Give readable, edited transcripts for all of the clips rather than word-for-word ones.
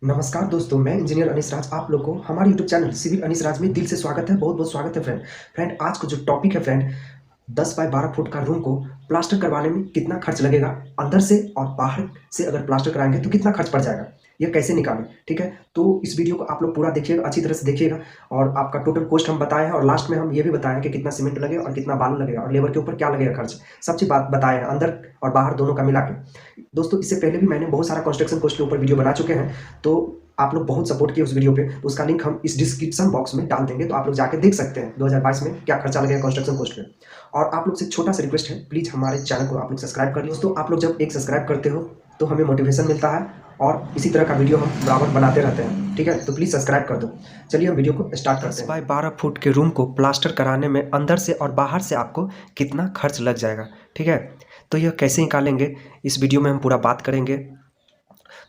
नमस्कार दोस्तों, मैं इंजीनियर अनीस राज आप लोग को हमारे यूट्यूब चैनल सिविल अनीस राज में दिल से स्वागत है। बहुत बहुत स्वागत है फ्रेंड। आज का जो टॉपिक है फ्रेंड, 10 बाय 12 फुट का रूम को प्लास्टर करवाने में कितना खर्च लगेगा, अंदर से और बाहर से अगर प्लास्टर कराएंगे तो कितना खर्च पड़ जाएगा, यह कैसे निकालें। ठीक है, तो इस वीडियो को आप लोग पूरा देखिएगा, अच्छी तरह से देखिएगा। और आपका टोटल कॉस्ट हम बताए हैं और लास्ट में हम ये भी बताएं कि कितना सीमेंट लगेगा और कितना बालू लगेगा और लेबर के ऊपर क्या लगेगा खर्च, सब चीज़ बात बताए हैं, अंदर और बाहर दोनों का मिला के। दोस्तों, इससे पहले भी मैंने बहुत सारा कंस्ट्रक्शन कॉस्ट के ऊपर वीडियो बना चुके हैं, तो आप लोग बहुत सपोर्ट किए उस वीडियो पे, तो उसका लिंक हम इस डिस्क्रिप्शन बॉक्स में डाल देंगे, तो आप लोग जाके देख सकते हैं 2022 में क्या खर्चा लगेगा कंस्ट्रक्शन कॉस्ट में। और आप लोग से छोटा सा रिक्वेस्ट है, प्लीज़ हमारे चैनल को आप लोग सब्सक्राइब कर लीजिए। दोस्तों, आप लोग जब एक सब्सक्राइब करते हो तो हमें मोटिवेशन मिलता है और इसी तरह का वीडियो हम बराबर बनाते रहते हैं। ठीक है, तो प्लीज़ सब्सक्राइब कर दो। चलिए हम वीडियो को स्टार्ट करते हैं। 10 बाय 12 फुट के रूम को प्लास्टर कराने में अंदर से और बाहर से आपको कितना खर्च लग जाएगा। ठीक है, तो यह कैसे निकालेंगे इस वीडियो में हम पूरा बात करेंगे।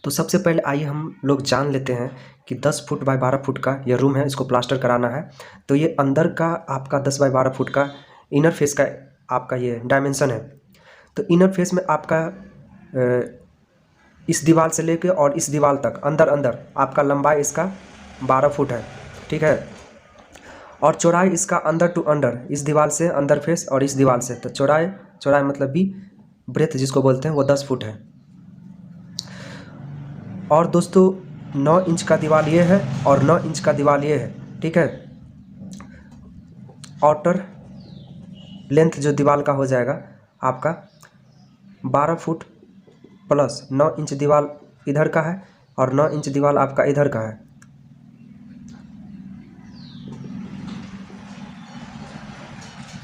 तो सबसे पहले आइए हम लोग जान लेते हैं कि 10 फुट बाय 12 फुट का यह रूम है, इसको प्लास्टर कराना है। तो ये अंदर का आपका 10 बाय 12 फुट का इनर फेस का आपका ये डायमेंशन है। तो इनर फेस में आपका इस दीवार से लेके और इस दीवार तक अंदर अंदर आपका लंबाई इसका 12 फुट है। ठीक है, और चौड़ाई इसका अंदर टू अंडर, इस दीवार से अंदर फेस और इस दीवार से, तो चौड़ाई मतलब भी ब्रेथ जिसको बोलते हैं वो 10 फुट है। और दोस्तों 9 इंच का दीवार ये है और 9 इंच का दीवार ये है। ठीक है, आउटर लेंथ जो दीवार का हो जाएगा आपका 12 फुट प्लस 9 इंच दीवार इधर का है और 9 इंच दीवार आपका इधर का है।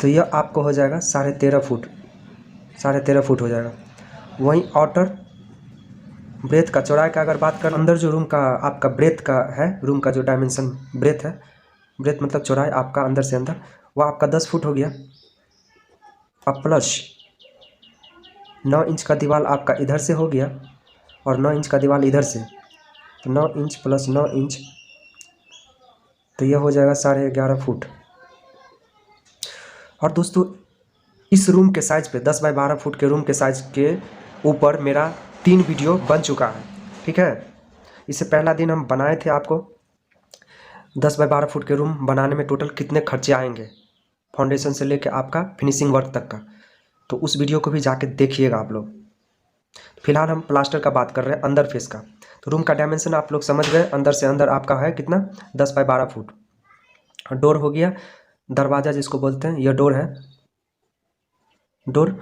तो यह आपको हो जाएगा 13.5 फुट हो जाएगा। वहीं आउटर ब्रेथ का चौड़ाई का अगर बात करें, अंदर जो रूम का आपका ब्रेथ का है, रूम का जो डायमेंशन ब्रेथ है, ब्रेथ मतलब चौड़ाई आपका अंदर से अंदर, वह आपका 10 फुट हो गया। अब प्लस 9 इंच का दीवार आपका इधर से हो गया और 9 इंच का दीवार इधर से, तो 9 इंच प्लस 9 इंच, तो यह हो जाएगा 11.5 फुट। और दोस्तों इस रूम के साइज़ पे 10 बाय 12 फुट के रूम के साइज़ के ऊपर मेरा 3 वीडियो बन चुका है। ठीक है, इससे पहला दिन हम बनाए थे आपको 10 बाय 12 फुट के रूम बनाने में टोटल कितने खर्चे आएंगे, फाउंडेशन से लेके आपका फिनिशिंग वर्क तक का, तो उस वीडियो को भी जाके देखिएगा आप लोग। फिलहाल हम प्लास्टर का बात कर रहे हैं, अंदर फेस का। तो रूम का डायमेंशन आप लोग समझ गए, अंदर से अंदर आपका है कितना, 10 बाय 12 फुट। डोर हो गया, दरवाज़ा जिसको बोलते हैं, यह डोर है, डोर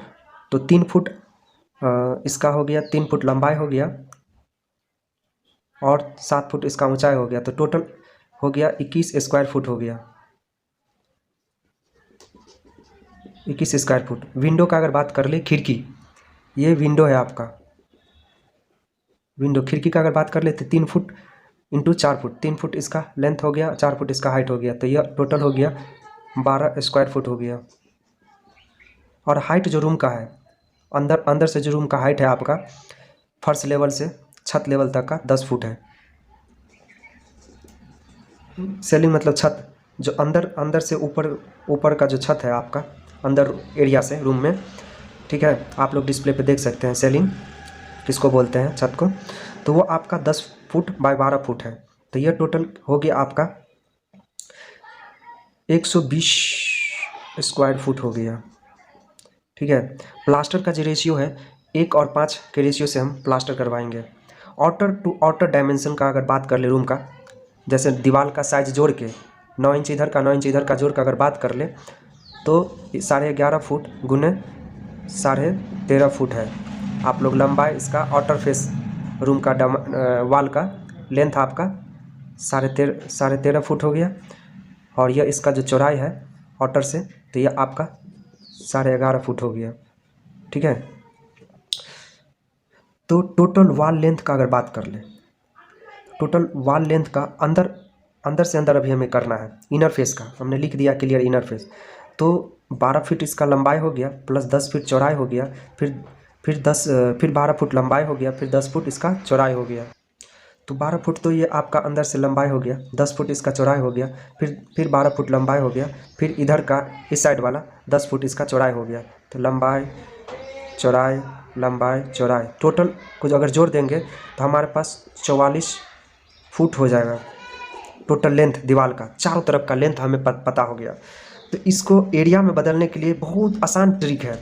तो 3 फुट इसका हो गया, 3 फुट लंबाई हो गया और 7 फुट इसका ऊंचाई हो गया, तो टोटल हो गया 21 स्क्वायर फुट हो गया, 21 स्क्वायर फुट। विंडो का अगर बात कर ले, खिड़की, ये विंडो है आपका, विंडो खिड़की का अगर बात कर ले तो 3 फुट इंटू 4 फुट, 3 फुट इसका लेंथ हो गया, 4 फुट इसका हाइट हो गया, तो यह टोटल हो गया 12 स्क्वायर फुट हो गया। और हाइट जो रूम का है, अंदर से जो रूम का हाइट है आपका, फर्स्ट लेवल से छत लेवल तक का 10 फुट है। सेलिंग मतलब छत, जो अंदर से ऊपर का जो छत है आपका, अंदर एरिया से रूम में। ठीक है, आप लोग डिस्प्ले पे देख सकते हैं सेलिंग किसको बोलते हैं, छत को, तो वो आपका 10 फुट बाय 12 फुट है। तो यह टोटल हो गया आपका 120 स्क्वायर फुट हो गया। ठीक है, प्लास्टर का जो रेशियो है 1 और 5 के रेशियो से हम प्लास्टर करवाएंगे। आउटर टू आउटर डायमेंशन का अगर बात कर ले रूम का, जैसे दीवार का साइज जोड़ के 9 इंच इधर का 9 इंच इधर का जोड़ का अगर बात कर ले, तो 11.5 फुट गुने 13.5 फुट है। आप लोग लंबाई इसका आउटर फेस रूम का वाल का लेंथ आपका 13.5 फुट हो गया, और यह इसका जो चौड़ाई है आउटर से, तो यह आपका 11.5 फुट हो गया। ठीक है, तो टोटल वॉल लेंथ का अगर बात कर ले, टोटल वॉल लेंथ का अंदर से अंदर अभी हमें करना है, इनर फेस का हमने लिख दिया क्लियर, इनर फेस, तो 12 फीट इसका लंबाई हो गया प्लस 10 फीट चौड़ाई हो गया, फिर 12 फुट लंबाई हो गया, फिर 10 फुट इसका चौड़ाई हो गया। तो 12 फुट तो ये आपका अंदर से लंबाई हो गया, 10 फुट इसका चौड़ाई हो गया, फिर 12 फुट लंबाई हो गया, फिर इधर का इस साइड वाला 10 फुट इसका चौड़ाई हो गया। तो लंबाई चौड़ाई लंबाई चौड़ाई टोटल कुछ अगर जोड़ देंगे तो हमारे पास 44 फुट हो जाएगा टोटल लेंथ दीवार का, चारों तरफ का लेंथ हमें पता हो गया। तो इसको एरिया में बदलने के लिए बहुत आसान ट्रिक है।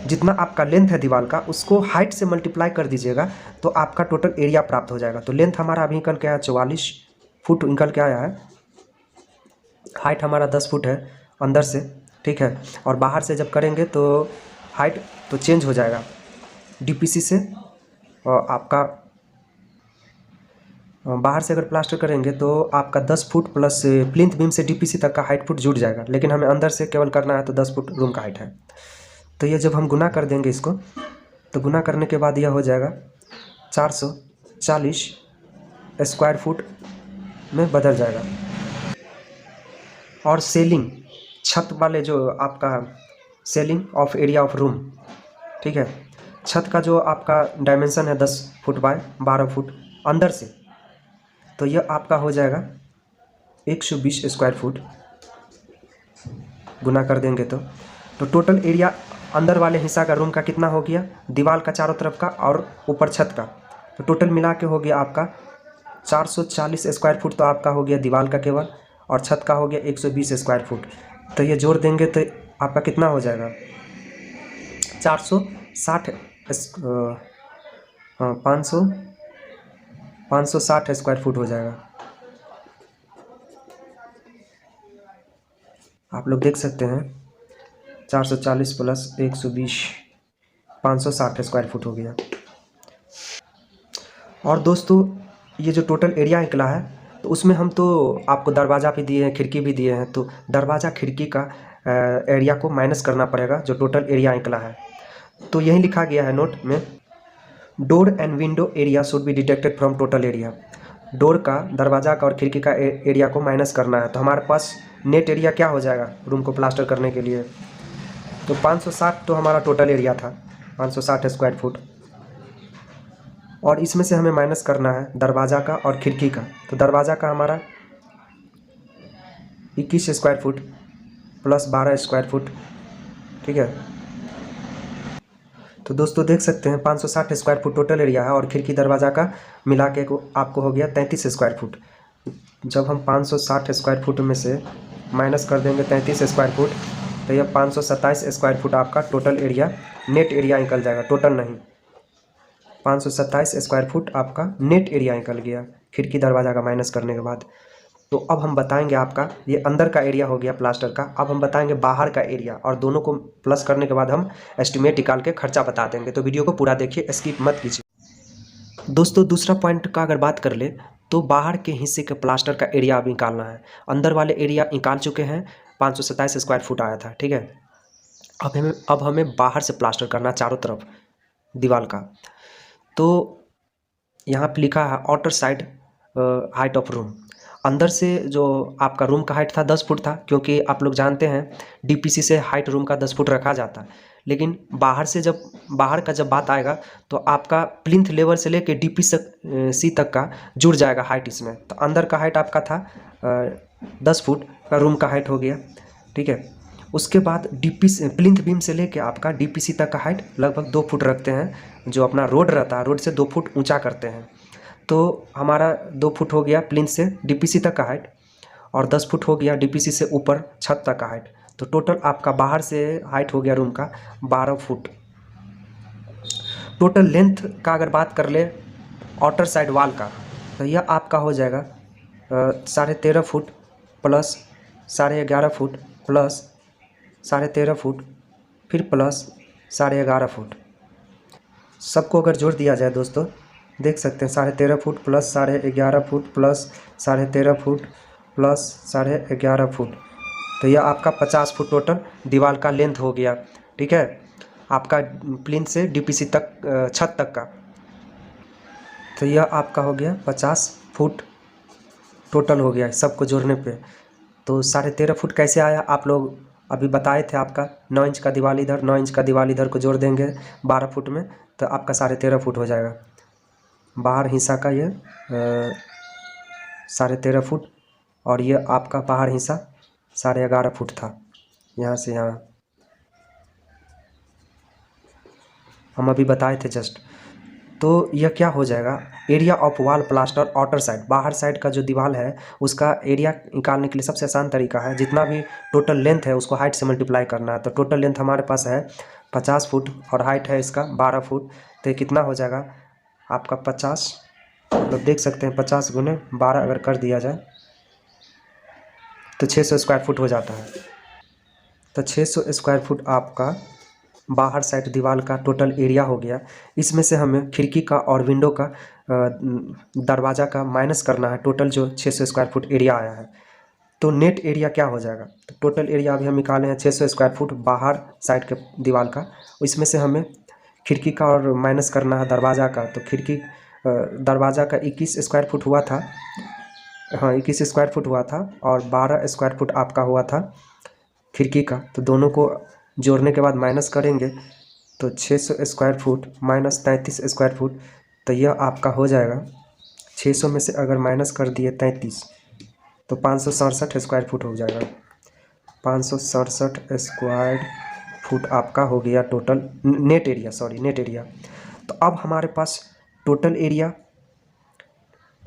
जितना आपका लेंथ है दीवार का उसको हाइट से मल्टीप्लाई कर दीजिएगा तो आपका टोटल एरिया प्राप्त हो जाएगा। तो लेंथ हमारा अभी निकल के आया 44 फुट निकल के आया है, हाइट हमारा 10 फुट है अंदर से, ठीक है। और बाहर से जब करेंगे तो हाइट तो चेंज हो जाएगा डीपीसी से, और आपका बाहर से अगर प्लास्टर करेंगे तो आपका 10 फुट प्लस प्लिंथ बीम से डीपीसी तक का हाइट फुट जुड़ जाएगा, लेकिन हमें अंदर से केवल करना है तो 10 फुट रूम का हाइट है। तो ये जब हम गुना कर देंगे इसको, तो गुना करने के बाद यह हो जाएगा 440 स्क्वायर फुट में बदल जाएगा। और सेलिंग छत वाले जो आपका selling of area of room, ठीक है, छत का जो आपका डायमेंशन है 10 फुट बाय 12 फुट अंदर से, तो यह आपका हो जाएगा 120 स्क्वायर फुट। गुना कर देंगे तो टोटल एरिया अंदर वाले हिस्सा का रूम का कितना हो गया, दीवार का चारों तरफ का और ऊपर छत का, तो टोटल मिला के हो गया आपका 440 स्क्वायर फुट। तो आपका हो गया दीवार का केवल, और छत का हो गया 120 स्क्वायर फुट। तो ये जोड़ देंगे तो आपका कितना हो जाएगा 460 560 स्क्वायर फुट हो जाएगा। आप लोग देख सकते हैं 440 प्लस 120 560 स्क्वायर फुट हो गया। और दोस्तों ये जो टोटल एरिया निकला है तो उसमें हम तो आपको दरवाज़ा भी दिए हैं, खिड़की भी दिए हैं, तो दरवाज़ा खिड़की का एरिया को माइनस करना पड़ेगा जो टोटल एरिया निकला है। तो यही लिखा गया है नोट में, door and window area should be deducted from total area. Door का, दरवाज़ा का और खिड़की का एरिया को माइनस करना है। तो हमारे पास नेट एरिया क्या हो जाएगा रूम को प्लास्टर करने के लिए, तो 560 तो हमारा टोटल एरिया था, 560 स्क्वायर फुट, और इसमें से हमें माइनस करना है दरवाज़ा का और खिड़की का। तो दरवाज़ा का हमारा 21 square foot plus 12 square foot, ठीक है। तो दोस्तों देख सकते हैं 560 स्क्वायर फुट टोटल एरिया है, और खिड़की दरवाज़ा का मिला के आपको हो गया 33 स्क्वायर फुट। जब हम 560 स्क्वायर फुट में से माइनस कर देंगे 33 स्क्वायर फुट, तो यह 527 स्क्वायर फुट आपका टोटल एरिया, नेट एरिया निकल जाएगा, टोटल नहीं। 527 स्क्वायर फुट आपका नेट एरिया निकल गया खिड़की दरवाज़ा का माइनस करने के बाद। तो अब हम बताएंगे, आपका ये अंदर का एरिया हो गया प्लास्टर का, अब हम बताएंगे बाहर का एरिया, और दोनों को प्लस करने के बाद हम एस्टिमेट निकाल के खर्चा बता देंगे। तो वीडियो को पूरा देखिए, स्किप मत कीजिए। दोस्तों दूसरा पॉइंट का अगर बात कर ले तो बाहर के हिस्से के प्लास्टर का एरिया अब निकालना है। अंदर वाले एरिया निकाल चुके हैं, 527 स्क्वायर फुट आया था, ठीक है। अब हमें बाहर से प्लास्टर करना चारों तरफ दीवार का। तो यहाँ पे लिखा है outer side height of room. अंदर से जो आपका रूम का हाइट था 10 फुट था, क्योंकि आप लोग जानते हैं डीपीसी से हाइट रूम का 10 फुट रखा जाता है। लेकिन बाहर का जब बात आएगा तो आपका प्लिंथ लेवल से लेके डीपीसी तक का जुड़ जाएगा हाइट इसमें। तो अंदर का हाइट आपका था 10 फुट का रूम का हाइट हो गया, ठीक है। उसके बाद डीपीसी प्लिंथ बीम से लेके आपका डीपीसी तक का हाइट लगभग 2 फुट रखते हैं, जो अपना रोड रहता है रोड से 2 फुट ऊंचा करते हैं। तो हमारा 2 फुट हो गया प्लिंथ से डीपीसी तक का हाइट, और 10 फुट हो गया डीपीसी से ऊपर छत तक का हाइट। तो टोटल आपका बाहर से हाइट हो गया रूम का 12 फुट। टोटल लेंथ का अगर बात कर ले आउटर साइड वाल का, तो यह आपका हो जाएगा 13.5 foot plus 11.5 foot plus 13.5 foot फिर प्लस 11.5 फुट। सबको अगर जोड़ दिया जाए दोस्तों, देख सकते हैं 13.5 foot plus 11.5 foot plus 13.5 foot plus 11.5 foot, तो यह आपका 50 फुट टोटल दीवार का लेंथ हो गया, ठीक है, आपका प्लिंथ से डीपीसी तक छत तक का। तो यह आपका हो गया 50 फुट टोटल हो गया सबको जोड़ने पे। तो 13.5 फुट कैसे आया, आप लोग अभी बताए थे, आपका 9 इंच का दीवार इधर 9 इंच का दीवार इधर को जोड़ देंगे 12 फुट में, तो आपका 13.5 फुट हो जाएगा। बाहर हिस्सा का ये 13.5 फुट, और ये आपका बाहर हिस्सा 11.5 फुट था। यहाँ से यहाँ हम अभी बताए थे जस्ट। तो यह क्या हो जाएगा, area of wall plaster outer side, बाहर साइड का जो दीवार है उसका एरिया निकालने के लिए सबसे आसान तरीका है, जितना भी टोटल लेंथ है उसको हाइट से मल्टीप्लाई करना है। तो टोटल लेंथ हमारे पास है 50 फुट और हाइट है इसका 12 फुट। तो ये कितना हो जाएगा आपका 50, मतलब देख सकते हैं 50 गुने 12 अगर कर दिया जाए तो 600 स्क्वायर फुट हो जाता है। तो 600 स्क्वायर फुट आपका बाहर साइड दीवार का टोटल एरिया हो गया। इसमें से हमें खिड़की का और विंडो का दरवाज़ा का माइनस करना है, टोटल जो 600 स्क्वायर फुट एरिया आया है। तो नेट एरिया क्या हो जाएगा, तो टोटल एरिया अभी हम निकाले हैं 600 स्क्वायर फुट बाहर साइड के दीवार का, इसमें से हमें खिड़की का और माइनस करना है दरवाज़ा का। तो खिड़की दरवाज़ा का 21 स्क्वायर फुट हुआ था, हाँ 21 स्क्वायर फुट हुआ था, और 12 स्क्वायर फुट आपका हुआ था खिड़की का। तो दोनों को जोड़ने के बाद माइनस करेंगे तो 600 square foot minus 33 square foot, तो यह आपका हो जाएगा 600 में से अगर माइनस कर दिए 33 तो 567 स्क्वायर फुट हो जाएगा। 567 स्क्वायर फुट आपका हो गया total net area, sorry net area. तो अब हमारे पास टोटल एरिया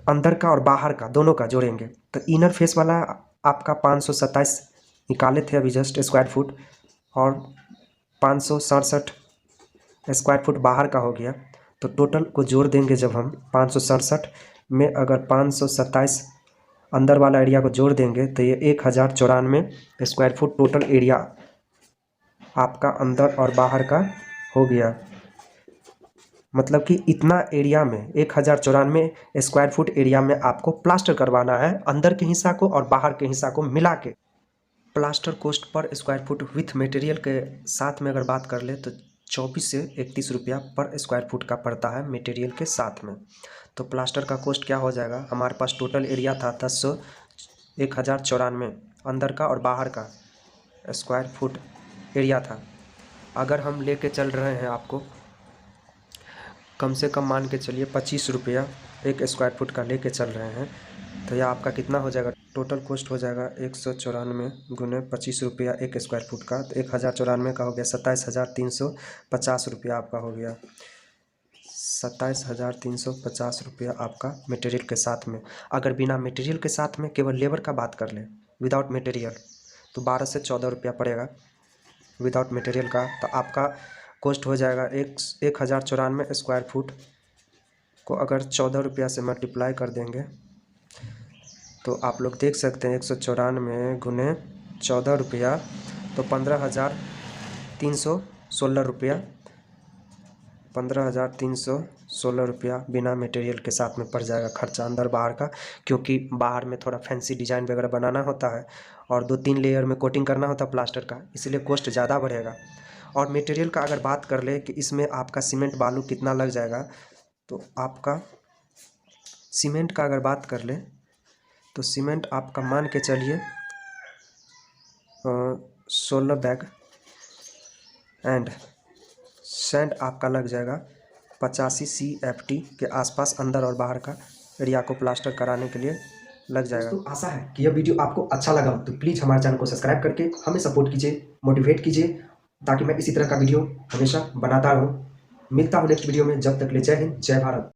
अंदर का और बाहर का दोनों का जोड़ेंगे। तो इनर फेस वाला आपका 527 निकाले थे अभी जस्ट स्क्वायर फुट, और 567 स्क्वायर फुट बाहर का हो गया। तो टोटल को जोड़ देंगे जब हम 567 में अगर 527 अंदर वाला एरिया को जोड़ देंगे तो ये 1094 स्क्वायर फुट टोटल एरिया आपका अंदर और बाहर का हो गया। मतलब कि इतना एरिया में 1094 स्क्वायर फुट एरिया में आपको प्लास्टर करवाना है, अंदर के हिस्सा को और बाहर के हिस्सा को मिला के। Plaster cost per square foot with material के साथ में अगर बात कर ले तो 24 से 31 रुपया पर स्क्वायर फुट का पड़ता है मटेरियल के साथ में। तो प्लास्टर का कॉस्ट क्या हो जाएगा, हमारे पास टोटल एरिया था 1094 अंदर का और बाहर का स्क्वायर फुट एरिया था। अगर हम लेके चल रहे हैं आपको कम से कम मान के चलिए 25 रुपया एक स्क्वायर फुट का लेके चल रहे हैं, तो यह आपका कितना हो जाएगा, टोटल कॉस्ट हो जाएगा 194 गुने 25 रुपया एक स्क्वायर फुट का। तो 1094 का हो गया 27,350 रुपया आपका हो गया। 27,350 रुपया आपका मटेरियल के साथ में। अगर बिना मटेरियल के साथ में केवल लेबर का बात कर ले विदाउट मटेरियल तो 12 से 14 रुपया पड़ेगा विदाउट मटेरियल का। तो आपका कॉस्ट हो जाएगा 1094 स्क्वायर फुट को अगर 14 रुपया से मल्टीप्लाई कर देंगे तो आप लोग देख सकते हैं 194 गुने 14 रुपया तो 15,316 रुपया, 15,316 रुपया बिना मटेरियल के साथ में पड़ जाएगा खर्चा अंदर बाहर का। क्योंकि बाहर में थोड़ा फैंसी डिज़ाइन वगैरह बनाना होता है और 2-3 लेयर में कोटिंग करना होता है प्लास्टर का, इसलिए कॉस्ट ज़्यादा बढ़ेगा। और मटेरियल का अगर बात कर ले कि इसमें आपका सीमेंट बालू कितना लग जाएगा, तो आपका सीमेंट का अगर बात कर ले तो सीमेंट आपका मान के चलिए 16 बैग एंड सैंड आपका लग जाएगा 85 CFT के आसपास अंदर और बाहर का एरिया को प्लास्टर कराने के लिए लग जाएगा। तो आशा है कि यह वीडियो आपको अच्छा लगा, तो प्लीज़ हमारे चैनल को सब्सक्राइब करके हमें सपोर्ट कीजिए, मोटिवेट कीजिए, ताकि मैं इसी तरह का वीडियो हमेशा बनाता रहूँ। मिलता हूँ नेक्स्ट वीडियो में, जब तक ले जय हिंद जय भारत।